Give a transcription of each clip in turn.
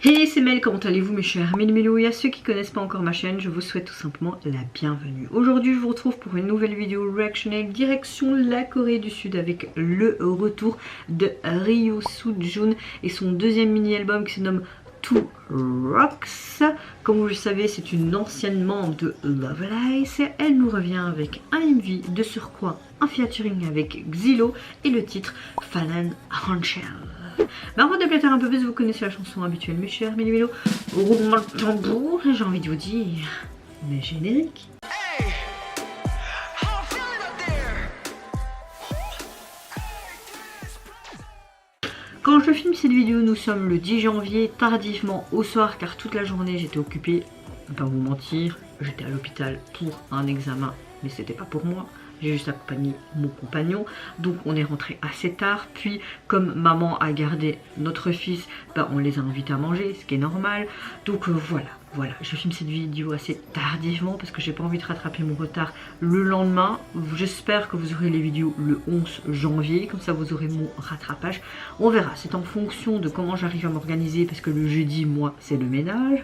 Hey, c'est Mel, comment allez-vous mes chers Mélo et à ceux qui connaissent pas encore ma chaîne, je vous souhaite tout simplement la bienvenue. Aujourd'hui je vous retrouve pour une nouvelle vidéo reactionnelle direction la Corée du Sud avec le retour de Ryo Soo-jun et son deuxième mini-album qui se nomme Two Rocks. Comme vous le savez, c'est une ancienne membre de Lovelyz. Elle nous revient avec un MV, de surcroît un featuring avec Xilo et le titre Fallen Angel. Mais avant de déplater un peu plus, vous connaissez la chanson habituelle, mes chers Mélo. Roulement de tambour, j'ai envie de vous dire, mais générique. Quand je filme cette vidéo, nous sommes le 10 janvier, tardivement au soir, car toute la journée j'étais occupée, ne pas vous mentir, j'étais à l'hôpital pour un examen, mais c'était pas pour moi. J'ai juste accompagné mon compagnon, donc on est rentré assez tard. Puis comme maman a gardé notre fils, on les a invités à manger, ce qui est normal. Donc voilà, je filme cette vidéo assez tardivement parce que j'ai pas envie de rattraper mon retard le lendemain. J'espère que vous aurez les vidéos le 11 janvier, comme ça vous aurez mon rattrapage. On verra, c'est en fonction de comment j'arrive à m'organiser parce que le jeudi, moi, c'est le ménage.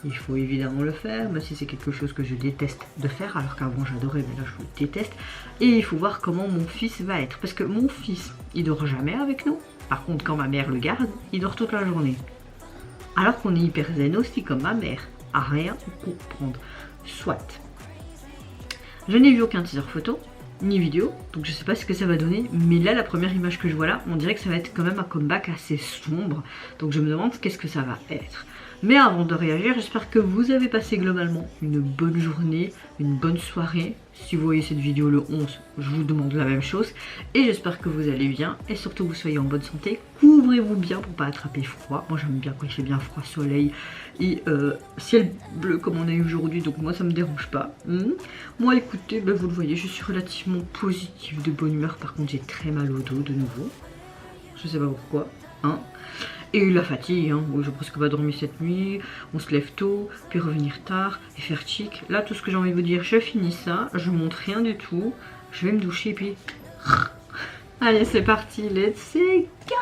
Il faut évidemment le faire, même si c'est quelque chose que je déteste de faire, alors qu'avant j'adorais, mais là je le déteste. Et il faut voir comment mon fils va être, parce que mon fils, il dort jamais avec nous. Par contre, quand ma mère le garde, il dort toute la journée. Alors qu'on est hyper zen aussi, comme ma mère, à rien comprendre. Soit. Je n'ai vu aucun teaser photo, ni vidéo, donc je sais pas ce que ça va donner, mais là la première image que je vois là, on dirait que ça va être quand même un comeback assez sombre, donc je me demande qu'est-ce que ça va être. Mais avant de réagir, j'espère que vous avez passé globalement une bonne journée, une bonne soirée. Si vous voyez cette vidéo le 11, je vous demande la même chose. Et j'espère que vous allez bien et surtout que vous soyez en bonne santé. Couvrez-vous bien pour pas attraper froid. Moi j'aime bien quand il fait bien froid, soleil et ciel bleu comme on a eu aujourd'hui. Donc moi ça me dérange pas. Moi écoutez, vous le voyez, je suis relativement positive, de bonne humeur. Par contre j'ai très mal au dos de nouveau. Je sais pas pourquoi. Et la fatigue, j'ai presque pas dormi cette nuit, on se lève tôt, puis revenir tard, et faire chic. Là, tout ce que j'ai envie de vous dire, je finis ça, je monte rien du tout, je vais me doucher, et puis... Allez, c'est parti, let's go!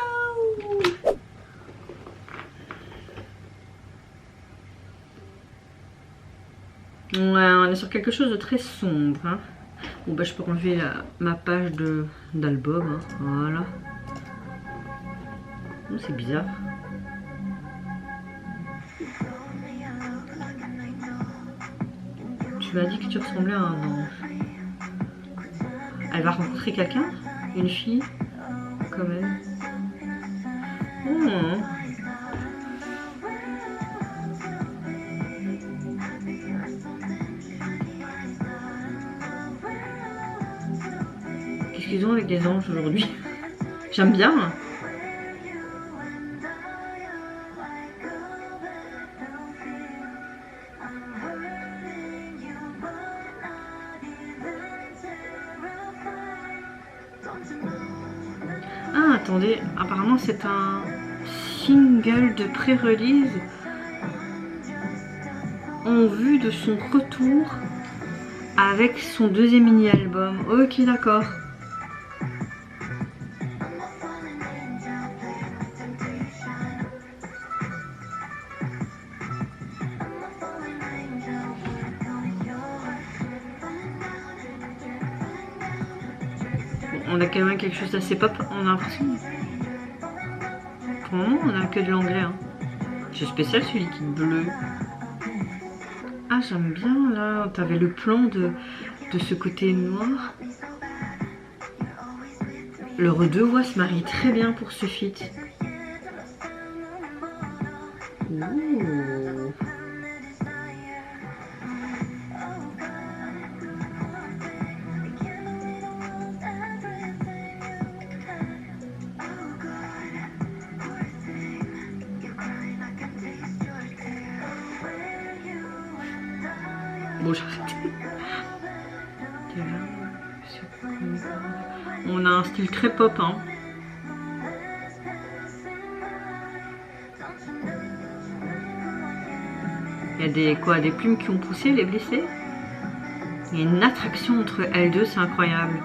Ouais, on est sur quelque chose de très sombre. Bon, je peux enlever ma page d'album, voilà. C'est bizarre. Tu m'as dit que tu ressemblais à un ange. Elle va rencontrer quelqu'un? Une fille? Quand même. Qu'est-ce qu'ils ont avec des anges aujourd'hui? J'aime bien. Ah, attendez, apparemment c'est un single de pré-release en vue de son retour avec son deuxième mini-album. Ok, d'accord. On a quand même quelque chose d'assez pop, on a l'impression. Pour le moment, on a que de l'anglais. C'est spécial ce liquide bleu. Ah, j'aime bien là. T'avais le plan de ce côté noir. Leurs deux voix se marient très bien pour ce feat. Ouh. Bon, j'arrête. On a un style très pop, Il y a des plumes qui ont poussé, les blessés. Il y a une attraction entre elles deux, c'est incroyable.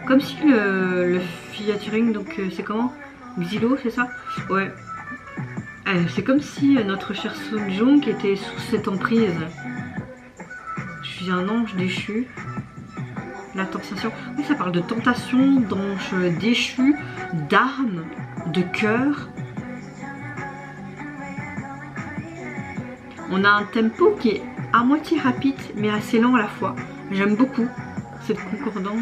Comme si le featuring, donc c'est comment? Xilo, c'est ça? Ouais. C'est comme si notre cher Sun Jung était sous cette emprise. Je suis un ange déchu. La tentation. Oui, ça parle de tentation, d'ange déchu, d'armes, de cœur. On a un tempo qui est à moitié rapide, mais assez lent à la fois. J'aime beaucoup cette concordance.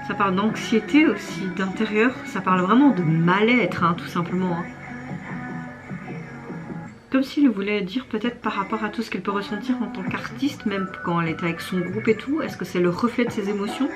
Ça parle d'anxiété aussi, d'intérieur. Ça parle vraiment de mal-être, hein, tout simplement. Hein. Comme s'il voulait dire peut-être par rapport à tout ce qu'elle peut ressentir en tant qu'artiste, même quand elle est avec son groupe et tout. Est-ce que c'est le reflet de ses émotions ?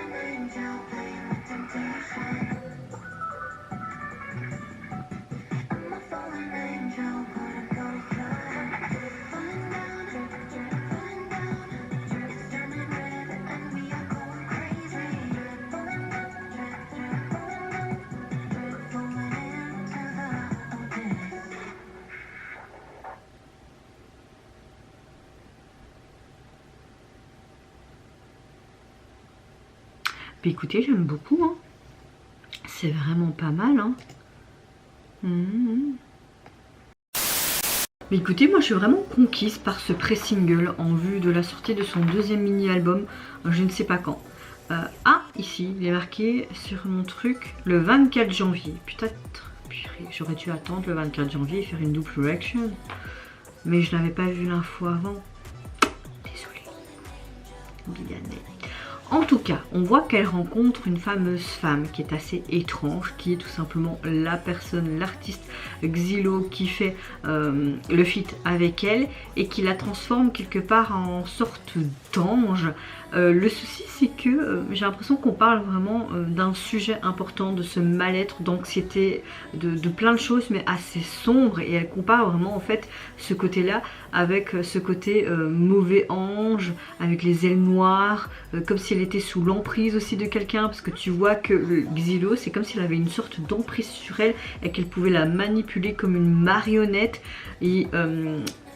Puis écoutez, j'aime beaucoup, hein. C'est vraiment pas mal, hein. Mais écoutez, moi je suis vraiment conquise par ce pré-single en vue de la sortie de son deuxième mini-album, je ne sais pas quand. Ici, il est marqué sur mon truc le 24 janvier. Peut-être, j'aurais dû attendre le 24 janvier et faire une double reaction. Mais je n'avais pas vu l'info avant. Désolée. Guyanais. En tout cas, on voit qu'elle rencontre une fameuse femme qui est assez étrange, qui est tout simplement la personne, l'artiste Xylo qui fait le feat avec elle et qui la transforme quelque part en sorte d'ange. Le souci c'est que j'ai l'impression qu'on parle vraiment d'un sujet important, de ce mal-être, d'anxiété, de plein de choses mais assez sombre, et elle compare vraiment en fait ce côté-là avec ce côté mauvais ange, avec les ailes noires, comme si elle était sous l'emprise aussi de quelqu'un, parce que tu vois que le Xylo c'est comme s'il avait une sorte d'emprise sur elle et qu'elle pouvait la manipuler comme une marionnette. Et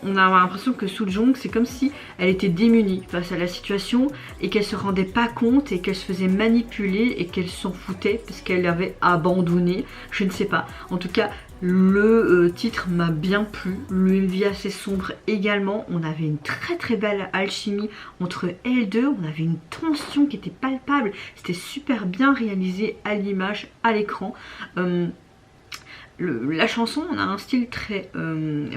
on a l'impression que Sun Jung c'est comme si elle était démunie face à la situation et qu'elle se rendait pas compte et qu'elle se faisait manipuler et qu'elle s'en foutait parce qu'elle avait abandonné, je ne sais pas. En tout cas le titre m'a bien plu, le MV assez sombre également. On avait une très belle alchimie entre elles deux, on avait une tension qui était palpable, c'était super bien réalisé à l'image, à l'écran. La chanson, on a un style très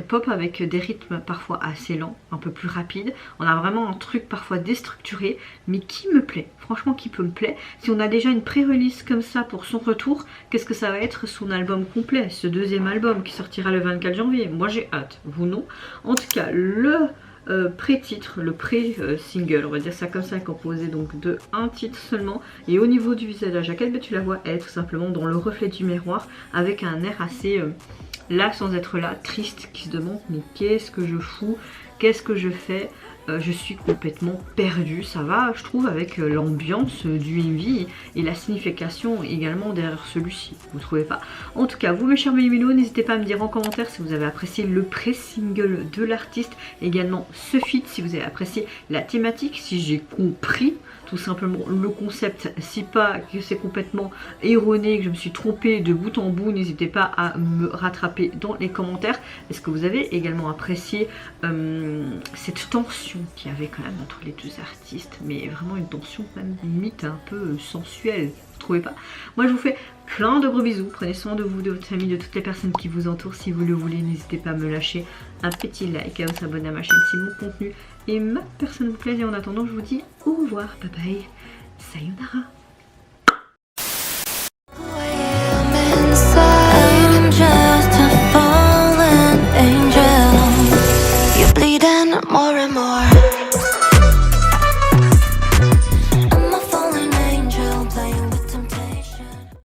pop avec des rythmes parfois assez lents, un peu plus rapides. On a vraiment un truc parfois déstructuré, mais qui me plaît, franchement qui peut me plaire. Si on a déjà une pré-release comme ça pour son retour, qu'est-ce que ça va être son album complet, ce deuxième album qui sortira le 24 janvier. Moi j'ai hâte, vous non? En tout cas, le pré-titre, le pré-single, on va dire ça comme ça, est composé donc de un titre seulement. Et au niveau du visage de la jaquette, tu la vois elle tout simplement dans le reflet du miroir avec un air assez là sans être là, triste, qui se demande mais qu'est-ce que je fous, qu'est-ce que je fais, je suis complètement perdue. Ça va je trouve avec l'ambiance du MV et la signification également derrière celui-ci, vous trouvez pas? En tout cas vous mes chers mélimélos, n'hésitez pas à me dire en commentaire si vous avez apprécié le pré-single de l'artiste, également ce feat, si vous avez apprécié la thématique, si j'ai compris tout simplement le concept. Si pas, que c'est complètement erroné, que je me suis trompée de bout en bout, n'hésitez pas à me rattraper dans les commentaires. Est-ce que vous avez également apprécié cette tension qu'il y avait quand même entre les deux artistes, mais vraiment une tension même limite un peu sensuelle, vous trouvez pas? Moi je vous fais plein de gros bisous, prenez soin de vous, de votre famille, de toutes les personnes qui vous entourent. Si vous le voulez, n'hésitez pas à me lâcher un petit like, à vous abonner à ma chaîne si mon contenu et ma personne vous plaît. Et en attendant, je vous dis au revoir, bye bye, sayonara. More and more